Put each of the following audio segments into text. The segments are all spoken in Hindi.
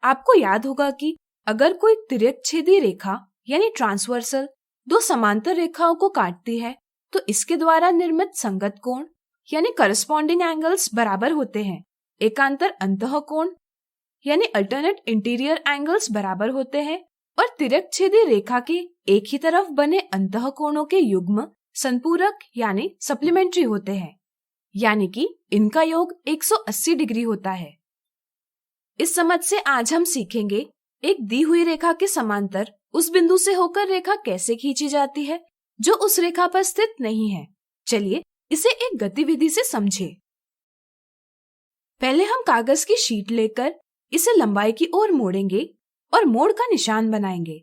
आपको याद होगा कि अगर कोई तिर्यकछेदी रेखा यानी ट्रांसवर्सल दो समांतर रेखाओं को काटती है तो इसके द्वारा निर्मित संगत कोण यानी करस्पॉन्डिंग एंगल्स बराबर होते हैं। एकांतर अंतः कोण यानी अल्टरनेट इंटीरियर एंगल्स बराबर होते हैं और तिर्यकछेदी रेखा के एक ही तरफ बने अंतः कोणों के युग्म संपूरक यानी सप्लीमेंट्री होते हैं, यानी कि इनका योग 180 डिग्री होता है। इस समझ से आज हम सीखेंगे एक दी हुई रेखा के समांतर उस बिंदु से होकर रेखा कैसे खींची जाती है जो उस रेखा पर स्थित नहीं है। चलिए इसे एक गतिविधि से समझें। पहले हम कागज की शीट लेकर इसे लंबाई की ओर मोड़ेंगे और मोड़ का निशान बनाएंगे।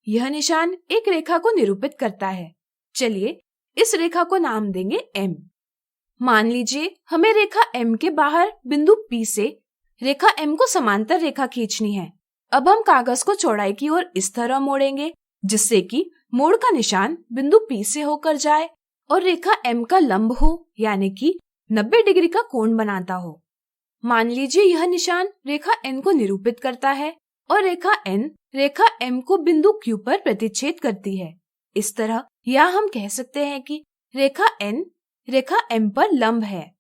यह निशान एक रेखा को निरूपित करता है। चलिए इस रेखा को नाम देंगे M। मान लीजिए हमें रेखा M के बाहर बिंदु P से रेखा M को समांतर रेखा खींचनी है। अब हम कागज को चौड़ाई की ओर इस तरह मोड़ेंगे जिससे कि मोड़ का निशान बिंदु P से होकर जाए और रेखा M का लंब हो, यानी कि 90 डिग्री का कोण बनाता हो। मान लीजिए यह निशान रेखा N को निरूपित करता है और रेखा N रेखा M को बिंदु Q पर प्रतिच्छेद करती है। इस तरह या हम कह सकते हैं कि रेखा N रेखा M पर लंब है।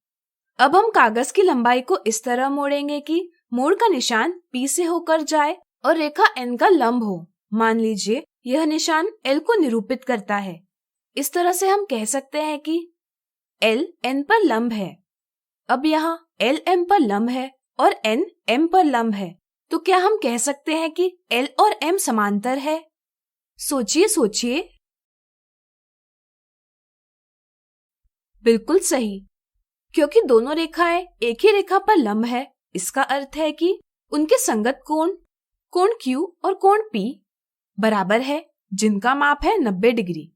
अब हम कागज की लंबाई को इस तरह मोड़ेंगे कि मोड़ का निशान P से होकर जाए और रेखा N का लंब हो। मान लीजिए यह निशान L को निरूपित करता है। इस तरह से हम कह सकते हैं कि L N पर लंब है। अब यहाँ L M पर लंब है और N M पर लंब है, तो क्या हम कह सकते हैं कि L और M समांतर है? सोचिए। बिल्कुल सही, क्योंकि दोनों रेखाएं एक ही रेखा पर लंब है। इसका अर्थ है कि उनके संगत कोण Q और कोण P बराबर है, जिनका माप है 90 डिग्री।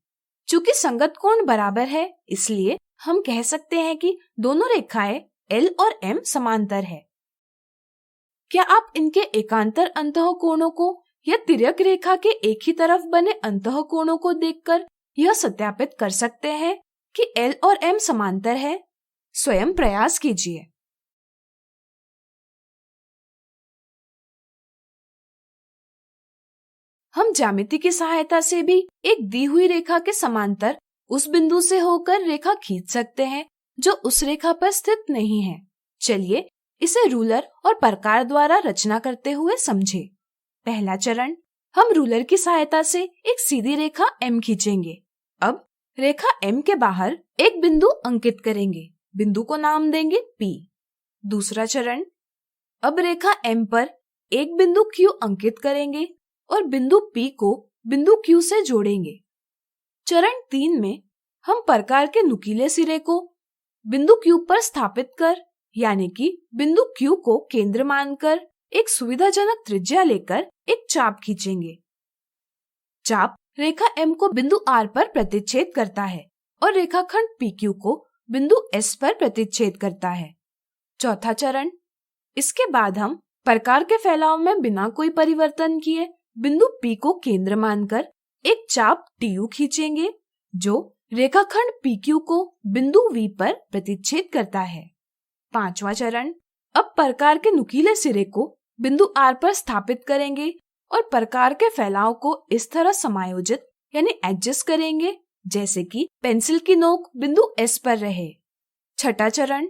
चूंकि संगत कोण बराबर है, इसलिए हम कह सकते हैं कि दोनों रेखाएं L और M समांतर है। क्या आप इनके एकांतर अंतः कोणों को या तिर्यक रेखा के एक ही तरफ बने अंतः कोणों को देखकर यह सत्यापित कर सकते हैं कि L और M समांतर है? स्वयं प्रयास कीजिए। हम ज्यामिति की सहायता से भी एक दी हुई रेखा के समांतर उस बिंदु से होकर रेखा खींच सकते हैं जो उस रेखा पर स्थित नहीं है। चलिए इसे रूलर और प्रकार द्वारा रचना करते हुए समझें। पहला चरण, हम रूलर की सहायता से एक सीधी रेखा M खींचेंगे। अब रेखा M के बाहर एक बिंदु अंकित करेंगे। बिंदु को नाम देंगे P। दूसरा चरण, अब रेखा M पर एक बिंदु Q अंकित करेंगे और बिंदु P को बिंदु Q से जोड़ेंगे। चरण 3 में हम प्रकार के नुकीले सिरे को बिंदु Q पर स्थापित कर, यानी कि बिंदु Q को केंद्र मानकर एक सुविधाजनक त्रिज्या लेकर एक चाप खींचेंगे। चाप रेखा M को बिंदु R पर प्रतिच्छेद करता है और रेखाखंड PQ को बिंदु S पर प्रतिच्छेद करता है। चौथा चरण, इसके बाद हम प्रकार के फैलाव में बिना कोई परिवर्तन किए बिंदु P को केंद्र मानकर एक चाप TU खींचेंगे जो रेखाखंड PQ को बिंदु V पर प्रतिच्छेद करता है। पांचवा चरण, अब प्रकार के नुकीले सिरे को बिंदु R पर स्थापित करेंगे और प्रकार के फैलाव को इस तरह समायोजित यानी एडजस्ट करेंगे जैसे कि पेंसिल की नोक बिंदु S पर रहे। छठा चरण,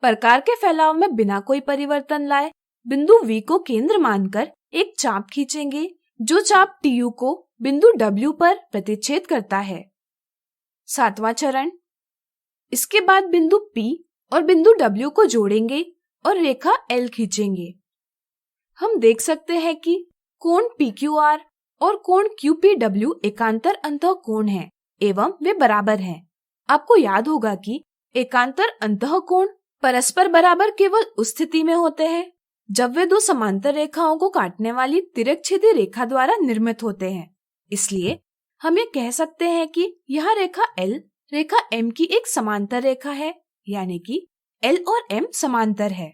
प्रकार के फैलाव में बिना कोई परिवर्तन लाए बिंदु V को केंद्र मानकर एक चाप खींचेंगे जो चाप TU को बिंदु W पर प्रतिच्छेद करता है। सातवां चरण, इसके बाद बिंदु P और बिंदु W को जोड़ेंगे और रेखा L खींचेंगे। हम देख सकते हैं कि कोण PQR और कोण QPW एकांतर अंतः कोण हैं एवं वे बराबर हैं। आपको याद होगा कि एकांतर अंतः कोण परस्पर बराबर केवल उस स्थिति में होते हैं जब वे दो समांतर रेखाओं को काटने वाली तिर्यकछेदी रेखा द्वारा निर्मित होते हैं। इसलिए हम ये कह सकते हैं कि यह रेखा L रेखा M की एक समांतर रेखा है, यानी कि L और M समांतर है।